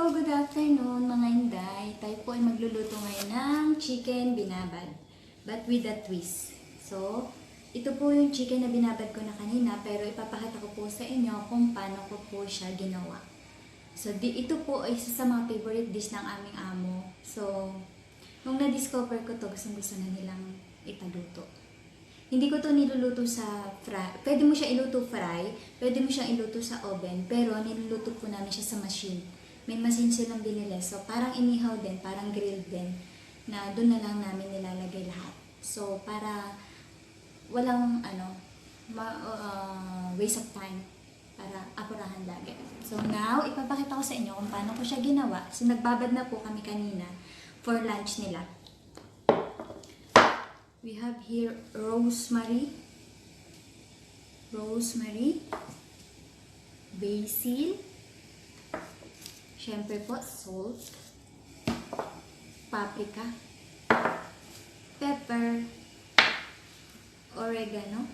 Good afternoon mga Inday. Tayo po ay magluluto ngayon ng chicken binabad, but with a twist. So, ito po yung chicken na binabad ko na kanina, pero ipapakita ko po sa inyo kung paano ko po siya ginawa. So, ito po ay isa sa mga favorite dish ng aming amo. So, nung na-discover ko to, gusto na nilang ipaluto. Hindi ko to niluluto sa fry. Pwede mo siya iluto fry, pwede mo siya iluto sa oven, pero niluluto po namin siya sa machine. May machine silang binili. So, parang inihaw din, parang grilled din, na doon na lang namin nilalagay lahat. So, para walang waste of time, para apurahan lagi. So, now, ipapakita ko sa inyo kung paano ko siya ginawa. So, nagbabad na po kami kanina for lunch nila. We have here rosemary, basil, syempre po salt, paprika, pepper, oregano.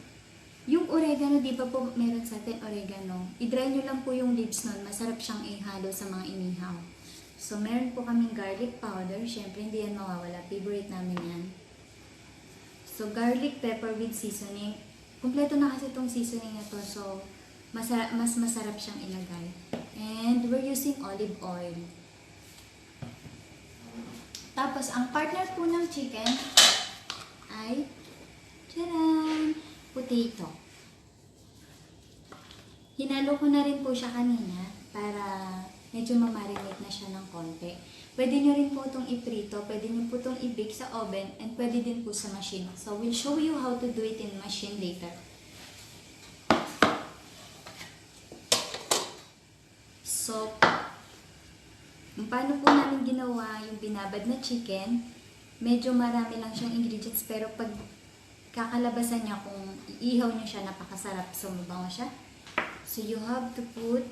Yung oregano, di ba po meron sa atin oregano? I-dry nyo lang po yung leaves nun. Masarap siyang ihalo sa mga inihaw. So, meron po kaming garlic powder. Syempre, hindi yan mawawala. Favorite namin yan. So, garlic, pepper with seasoning. Kompleto na kasi itong seasoning na to. So, mas masarap siyang ilagay. And we're using olive oil. Tapos, ang partner po ng chicken ay, tcharan, potato. Hinalo ko na rin po siya kanina para medyo mamarinate na siya ng konti. Pwede nyo rin po itong iprito, pwede nyo po itong i-bake sa oven, and pwede din po sa machine. So, we'll show you how to do it in machine later. So, paano po namin ginawa yung binabad na chicken? Medyo marami lang siyang ingredients, pero pag kakalabasan niya, kung iihaw niyo siya, napakasarap. So, mabango siya. So, you have to put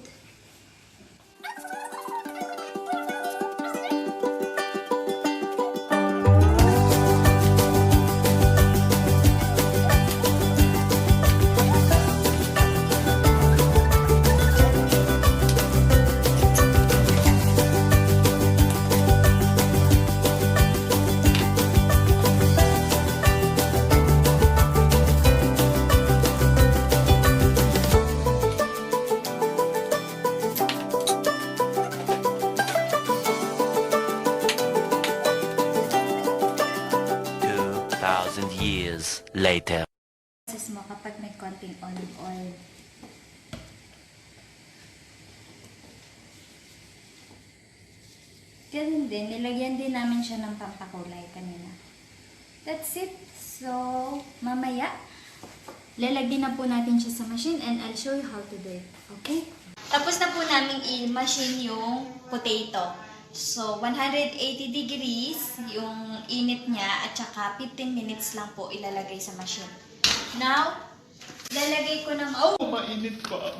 2,000 years later. mo kapag may konting olive oil. Ganun din, nilagyan din namin siya ng pampakulay kanina. That's it. So, mamaya, lalagyan na po natin siya sa machine and I'll show you how to do it. Okay? Tapos na po namin i-machine yung potato. So, 180 degrees yung init niya at saka 15 minutes lang po ilalagay sa machine. Now, lalagay ko ng... Oh! Mainit pa.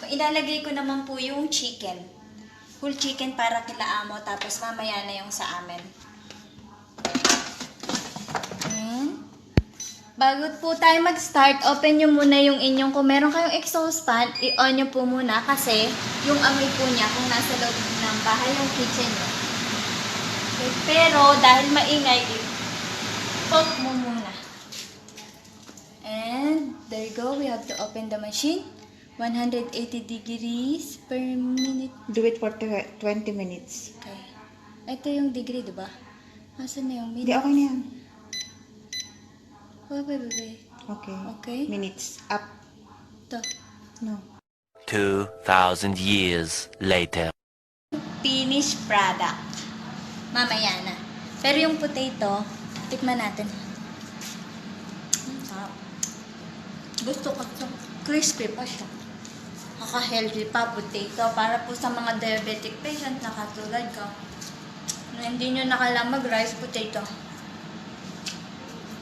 Ilalagay ko naman po yung chicken. Whole chicken para kila amo, tapos mamaya na yung sa amin. Bago po tayo mag-start, open nyo muna yung inyong, kung meron kayong exhaust fan, i-on nyo po muna kasi yung amoy po niya kung nasa loob ng bahay yung kitchen nyo. Okay, pero dahil maingay, i-poke mo muna. And there you go, we have to open the machine. 180 degrees per minute. Do it for 20 minutes. Okay. Ito yung degree, diba? Nasaan na yung minute? Hindi, okay na yan. Wait. Okay. Okay. Minutes. Up. Ito. No. 2,000 years later. Finished product. Mamaya na. Pero yung potato, tikman natin. Sarap. Gusto ko ito. Crispy pa siya. Kaka-healthy pa potato. Para po sa mga diabetic patient na katulad ko. Na hindi nyo nakailangan mag-rice potato.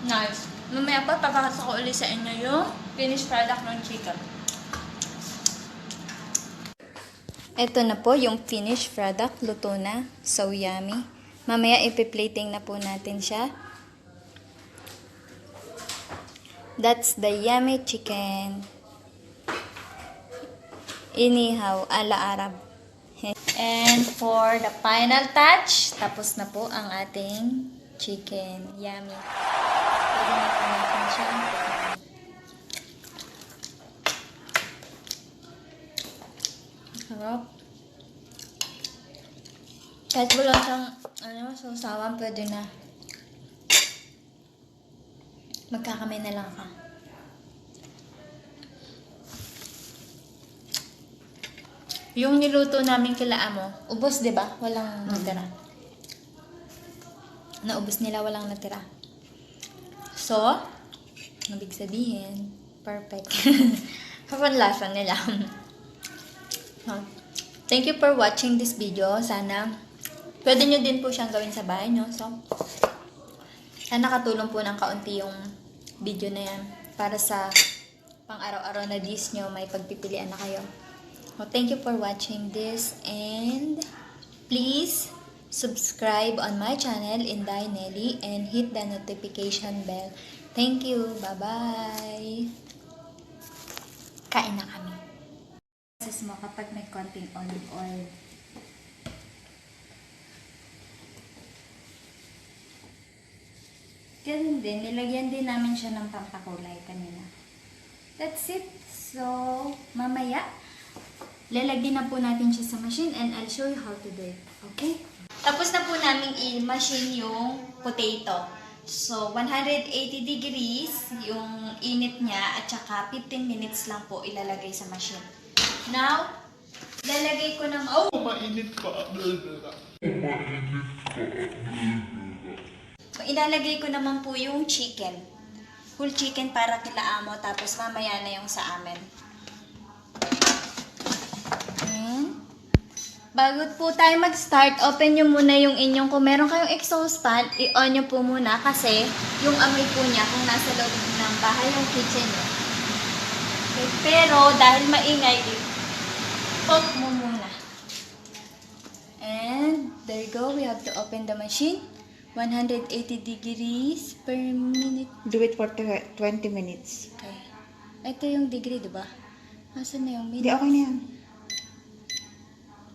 Nice. Mamaya pa, papakasa ko ulit sa inyo yung finished product ng chicken. Ito na po yung finished product. Luto na. So yummy. Mamaya ipi-plating na po natin siya. That's the yummy chicken. Inihaw, ala Arab. And for the final touch, tapos na po ang ating chicken. Yummy. Pwede na po natin siya. Sarap. Kahit wala siyang sausawan, pwede na. Magkakamay na lang ka. Yung niluto namin kila Amo, ubos, di ba? Walang natira. Naubos nila, walang natira. So, ibig sabihin, perfect. Kapanlasa nila. Thank you for watching this video. Sana, pwede nyo din po siyang gawin sa bahay nyo. So, sana nakatulong po ng kaunti yung video na yan para sa pang-araw-araw na dish nyo, may pagpipilian na kayo. Well, thank you for watching this, and please subscribe on my channel, Inday Nelly, and hit the notification bell. Thank you. Bye-bye. Kain na kami. Process mo kapag may konting olive oil. Ganun din, nilagyan din namin siya ng pampakulay kanina. That's it. So, mamaya, lalagyan na po natin siya sa machine and I'll show you how to do it. Okay? Tapos na po namin i-machine yung potato. So, 180 degrees yung init niya at saka 15 minutes lang po ilalagay sa machine. Now, lalagay ko ng... Oh! Mainit pa. Ilalagay ko naman po yung chicken. Whole chicken para kila Amo, tapos mamaya na yung sa amin. Bago po tayo mag-start, open nyo muna yung inyong, kung meron kayong exhaust fan, i-on nyo po muna kasi yung amoy po niya kung nasa loob ng bahay yung kitchen nyo. Okay, pero dahil maingay, i-off mo muna. And there you go, we have to open the machine. 180 degrees per minute. Do it for 20 minutes. Okay. Ito yung degree, diba? Nasaan na yung minute? Hindi, okay na yan.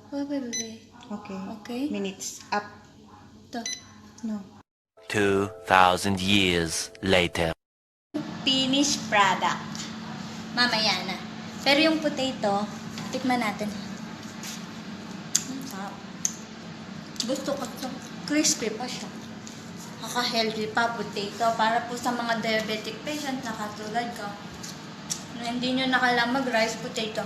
Wait. Okay. Okay. Minutes. Up. Ito. No. 2,000 years later. Finished product. Mamaya na. Pero yung potato, tikman natin. Sarap. Gusto ko ito. Crispy pa siya. Kaka-healthy pa potato. Para po sa mga diabetic patient na katulad ko. Na hindi nyo nakailangan mag-rice potato.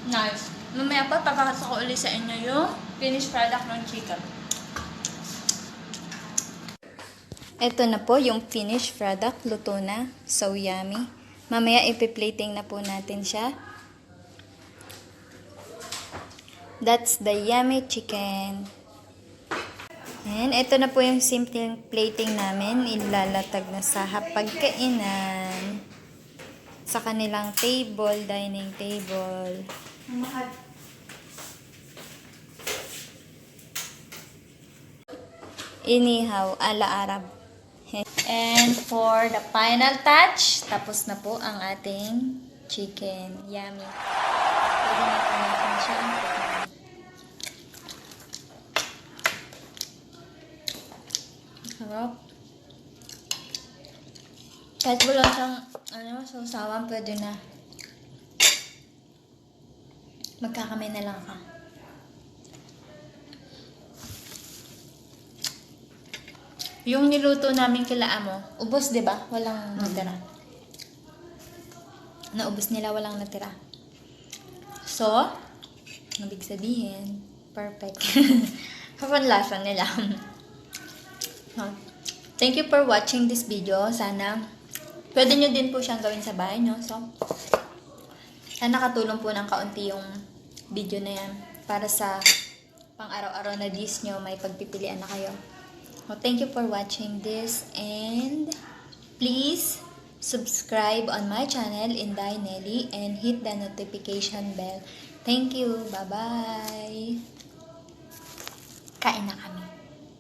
Nice. Mamaya pa, papakita ko ulit sa inyo yung finished product ng chicken. Ito na po yung finished product. Luto na. So yummy. Mamaya ipi-plating na po natin siya. That's the yummy chicken. And ito na po yung simple plating namin. Ilalatag na sa hapagkainan. Sa kanilang table, dining table. Inihaw, ala Arab. And for the final touch, tapos na po ang ating chicken. Yummy. Pwede na po natin siya. Sarap. Kahit wala siyang sausawan, pwede na. Magkakamay na lang ka. Yung niluto namin kila Amo, ubos, di ba? Walang natira. Naubos nila, walang natira. So, ibig sabihin, perfect. Kapanlasa nila. Thank you for watching this video. Sana, pwede nyo din po siyang gawin sa bahay nyo. So, sana nakatulong po ng kaunti yung video na yan para sa pang-araw-araw na dish nyo, may pagpipilian na kayo. Well, thank you for watching this, and please subscribe on my channel, Inday Nelly, and hit the notification bell. Thank you. Bye-bye. Kain na.